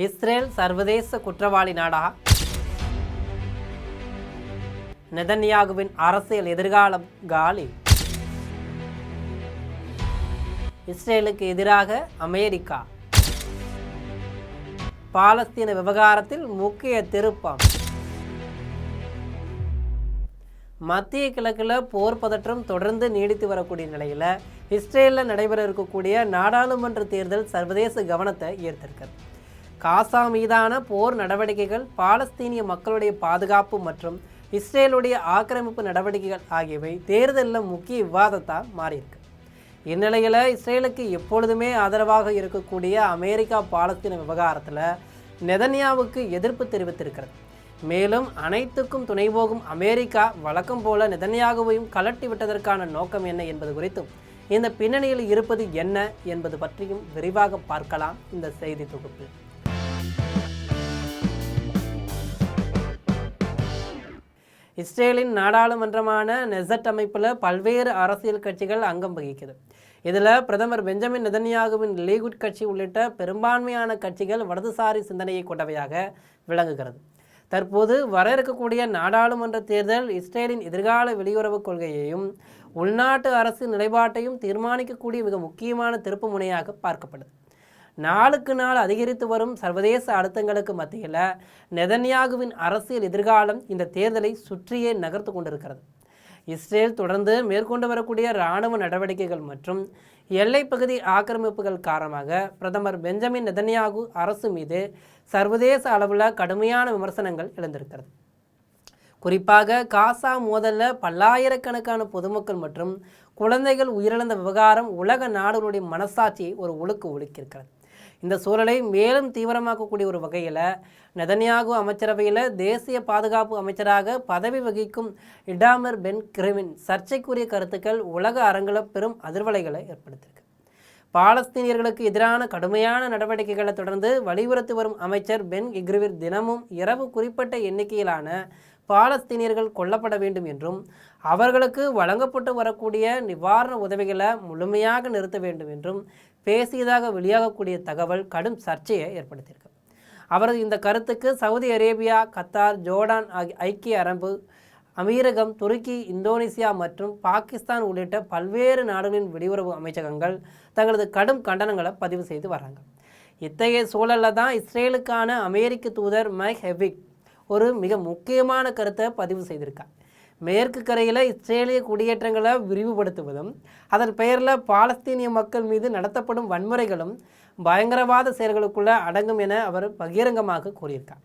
Israel சர்வதேச குற்றவாளி நாடா? நெதன்யாகுவின் அரசியல் எதிர்காலம் காலி. இஸ்ரேலுக்கு எதிராக அமெரிக்கா. பாலஸ்தீன விவகாரத்தில் முக்கிய திருப்பம். மத்திய கிழக்கில் போர் பதற்றம் தொடர்ந்து நீடித்து வரக்கூடிய நிலையில் இஸ்ரேலில் நடைபெற இருக்கக்கூடிய நாடாளுமன்ற தேர்தல் சர்வதேச கவனத்தை ஈர்த்திருக்கிறது. காசா மீதான போர் நடவடிக்கைகள், பாலஸ்தீனிய மக்களுடைய பாதுகாப்பு மற்றும் இஸ்ரேலுடைய ஆக்கிரமிப்பு நடவடிக்கைகள் ஆகியவை தேர்தலில் முக்கிய விவாதத்தான் மாறியிருக்கு. இந்நிலையில் இஸ்ரேலுக்கு எப்பொழுதுமே ஆதரவாக இருக்கக்கூடிய அமெரிக்கா பாலஸ்தீன விவகாரத்தில் நெதன்யாவுக்கு எதிர்ப்பு தெரிவித்திருக்கிறது. மேலும் அனைத்துக்கும் துணை போகும் அமெரிக்கா வழக்கம் போல நெதன்யாகுவையும் கலட்டி விட்டதற்கான நோக்கம் என்ன என்பது குறித்தும், இந்த பின்னணியில் இருப்பது என்ன என்பது பற்றியும் விரிவாக பார்க்கலாம் இந்த செய்தி தொகுப்பில். இஸ்ரேலின் நாடாளுமன்றமான நெசட் அமைப்பில் பல்வேறு அரசியல் கட்சிகள் அங்கம் வகிக்குது. இதில் பிரதமர் பெஞ்சமின் நெதன்யாகுவின் லீகுட் கட்சி உள்ளிட்ட பெரும்பான்மையான கட்சிகள் வலதுசாரி சிந்தனையை கொண்டவையாக விளங்குகிறது. தற்போது வர இருக்கக்கூடிய நாடாளுமன்ற தேர்தல் இஸ்ரேலின் எதிர்கால வெளியுறவு கொள்கையையும் உள்நாட்டு அரசு நிலைப்பாட்டையும் தீர்மானிக்கக்கூடிய மிக முக்கியமான திருப்பு முனையாக பார்க்கப்படுது. நாளுக்கு நாள் அதிகரித்து வரும் சர்வதேச அழுத்தங்களுக்கு மத்தியில் நெதன்யாகுவின் அரசியல் எதிர்காலம் இந்த தேர்தலை சுற்றியே நகர்த்து கொண்டிருக்கிறது. இஸ்ரேல் தொடர்ந்து மேற்கொண்டு வரக்கூடிய இராணுவ நடவடிக்கைகள் மற்றும் எல்லைப்பகுதி ஆக்கிரமிப்புகள் காரணமாக பிரதமர் பெஞ்சமின் நெதன்யாகு அரசு மீது சர்வதேச அளவில் கடுமையான விமர்சனங்கள் எழுந்திருக்கிறது. குறிப்பாக காசா மோதலில் பல்லாயிரக்கணக்கான பொதுமக்கள் மற்றும் குழந்தைகள் உயிரிழந்த விவகாரம் உலக நாடுகளுடைய மனசாட்சியை ஒரு ஒழுக்கியிருக்கிறது. இந்த சூழலை மேலும் தீவிரமாக்கக்கூடிய ஒரு வகையில் நெதன்யாகு அமைச்சரவையில் தேசிய பாதுகாப்பு அமைச்சராக பதவி வகிக்கும் இடாமர் பென் கிரிவின் சர்ச்சைக்குரிய கருத்துக்கள் உலக அரங்கில் பெரும் அதிர்வலைகளை ஏற்படுத்தியிருக்கு. பாலஸ்தீனியர்களுக்கு எதிரான கடுமையான நடவடிக்கைகளை தொடர்ந்து வலியுறுத்தி வரும் அமைச்சர் பென் கிரிவின் தினமும் இரவு குறிப்பிட்ட எண்ணிக்கையிலான பாலஸ்தீனியர்கள் கொல்லப்பட வேண்டும் என்றும் அவர்களுக்கு வழங்கப்பட்டு வரக்கூடிய நிவாரண உதவிகளை முழுமையாக நிறுத்த வேண்டும் என்றும் பேசியதாக வெளியாகக்கூடிய தகவல் கடும் சர்ச்சையை ஏற்படுத்தியிருக்கு. அவரது இந்த கருத்துக்கு சவுதி அரேபியா, கத்தார், ஜோர்டான், ஐக்கிய அரபு அமீரகம், துருக்கி, இந்தோனேசியா மற்றும் பாகிஸ்தான் உள்ளிட்ட பல்வேறு நாடுகளின் வெளியுறவு அமைச்சகங்கள் தங்களது கடும் கண்டனங்களை பதிவு செய்து வராங்க. இத்தகைய சூழலில் தான் இஸ்ரேலுக்கான அமெரிக்க தூதர் மைக் ஹெவிக் ஒரு மிக முக்கியமான கருத்தை பதிவு செய்திருக்கார். மேற்கு கரையில் இஸ்ரேலிய குடியேற்றங்களை விரிவுபடுத்துவதும் அதன் பெயரில் பாலஸ்தீனிய மக்கள் மீது நடத்தப்படும் வன்முறைகளும் பயங்கரவாத செயல்களுக்குள்ள அடங்கும் என அவர் பகிரங்கமாக கூறியிருக்கார்.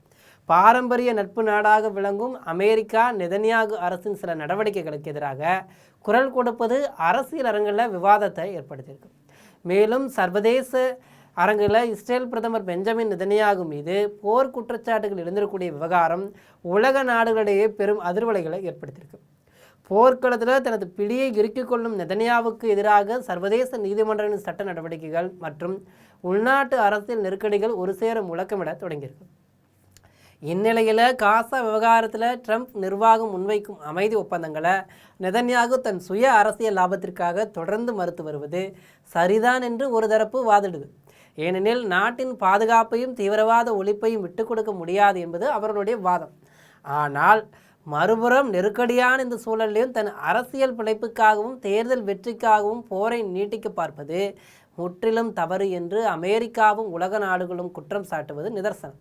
பாரம்பரிய நட்பு நாடாக விளங்கும் அமெரிக்கா நெதன்யாகு அரசின் சில நடவடிக்கைகளுக்கு எதிராக குரல் கொடுப்பது அரசியல் அரங்கில் விவாதத்தை ஏற்படுத்தியிருக்கு. மேலும் சர்வதேச அரங்கில் இஸ்ரேல் பிரதமர் பெஞ்சமின் நெதன்யாகு மீது போர் குற்றச்சாட்டுகள் எழுந்திருக்கக்கூடிய விவகாரம் உலக நாடுகளிடையே பெரும் அதிர்வலைகளை ஏற்படுத்தியிருக்கு. போர்க்களத்தில் தனது பிடியை இறுக்கிக் கொள்ளும் நெதன்யாவுக்கு எதிராக சர்வதேச நீதிமன்றங்களின் சட்ட நடவடிக்கைகள் மற்றும் உள்நாட்டு அரசியல் நெருக்கடிகள் ஒரு சேர முழக்கமிட தொடங்கியிருக்கு. இந்நிலையில் காசா விவகாரத்தில் ட்ரம்ப் நிர்வாகம் முன்வைக்கும் அமைதி ஒப்பந்தங்களை நெதன்யாகு தன் சுய அரசியல் லாபத்திற்காக தொடர்ந்து மறுத்து வருவது சரிதான் என்று ஒரு தரப்பு வாதிடுது. ஏனெனில் நாட்டின் பாதுகாப்பையும் தீவிரவாத ஒழிப்பையும் விட்டுக் கொடுக்க முடியாது என்பது அவர்களுடைய வாதம். ஆனால் மறுபுறம் நெருக்கடியான இந்த சூழலிலும் தன் அரசியல் பிழைப்புக்காகவும் தேர்தல் வெற்றிக்காகவும் போரை நீட்டிக்க பார்ப்பது முற்றிலும் தவறு என்று அமெரிக்காவும் உலக நாடுகளும் குற்றம் சாட்டுவது நிதர்சனம்.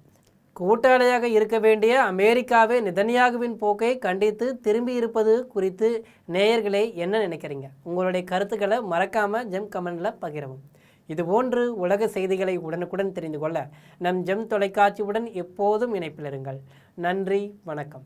கூட்டாளியாக இருக்க வேண்டிய அமெரிக்காவே நெதன்யாகுவின் போக்கை கண்டித்து திரும்பி இருப்பது குறித்து நேயர்களே என்ன நினைக்கிறீங்க? உங்களுடைய கருத்துக்களை மறக்காமல் ஜெம் கமெண்டில் பகிரவும். இதுபோன்று உலக செய்திகளை உடனுக்குடன் தெரிந்து கொள்ள நம் ஜெம் தொலைக்காட்சியுடன் எப்போதும் இணைப்பில் இருங்கள். நன்றி, வணக்கம்.